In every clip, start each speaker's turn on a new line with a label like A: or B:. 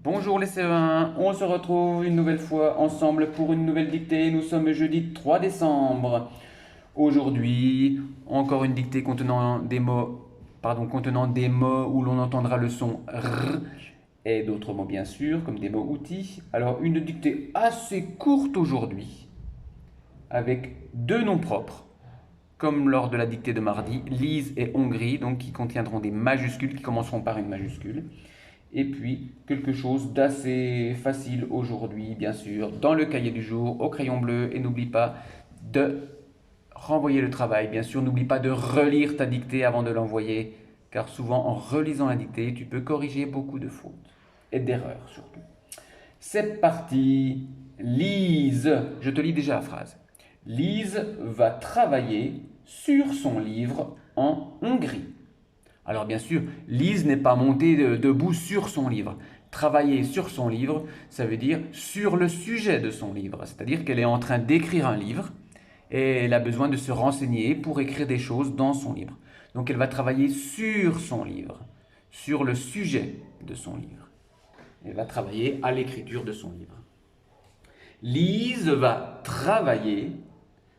A: Bonjour les CE1, on se retrouve une nouvelle fois ensemble pour une nouvelle dictée. Nous sommes jeudi 3 décembre. Aujourd'hui, encore une dictée contenant des mots où l'on entendra le son R et d'autres mots bien sûr, comme des mots outils. Alors une dictée assez courte aujourd'hui, avec deux noms propres, comme lors de la dictée de mardi, Lise et Hongrie, donc qui contiendront des majuscules, qui commenceront par une majuscule. Et puis, quelque chose d'assez facile aujourd'hui, bien sûr, dans le cahier du jour, au crayon bleu. Et n'oublie pas de renvoyer le travail. Bien sûr, n'oublie pas de relire ta dictée avant de l'envoyer, car souvent, en relisant la dictée, tu peux corriger beaucoup de fautes et d'erreurs surtout. C'est parti. Lise, je te lis déjà la phrase. Lise va travailler sur son livre en Hongrie. Alors bien sûr, Lise n'est pas montée debout sur son livre. Travailler sur son livre, ça veut dire sur le sujet de son livre. C'est-à-dire qu'elle est en train d'écrire un livre et elle a besoin de se renseigner pour écrire des choses dans son livre. Donc elle va travailler sur son livre, sur le sujet de son livre. Elle va travailler à l'écriture de son livre. Lise va travailler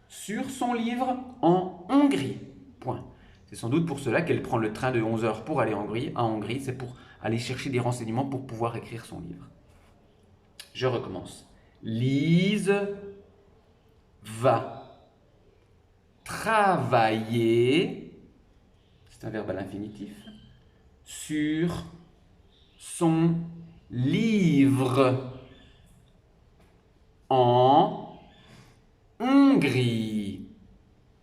A: sur son livre en Hongrie. Point. C'est sans doute pour cela qu'elle prend le train de 11 heures pour aller en Hongrie. C'est pour aller chercher des renseignements pour pouvoir écrire son livre. Je recommence. Lise va travailler, c'est un verbe à l'infinitif, sur son livre en Hongrie.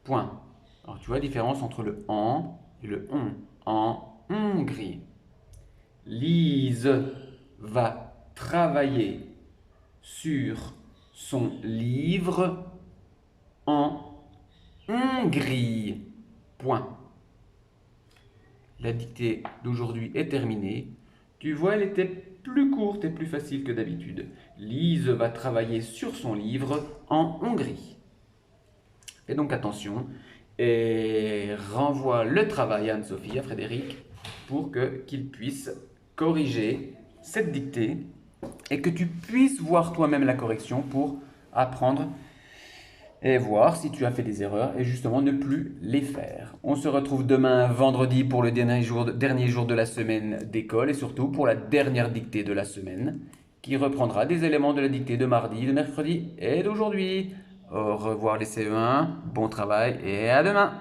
A: Point. Alors tu vois la différence entre le en et le on. En Hongrie. Lise va travailler sur son livre en Hongrie. Point. La dictée d'aujourd'hui est terminée. Tu vois, elle était plus courte et plus facile que d'habitude. Lise va travailler sur son livre en Hongrie. Fais donc attention et renvoie le travail à Anne-Sophie, à Frédéric, pour qu'il puisse corriger cette dictée et que tu puisses voir toi-même la correction pour apprendre et voir si tu as fait des erreurs et justement ne plus les faire. On se retrouve demain vendredi pour le dernier jour de la semaine d'école et surtout pour la dernière dictée de la semaine qui reprendra des éléments de la dictée de mardi, de mercredi et d'aujourd'hui. Au revoir les CE1, bon travail et à demain.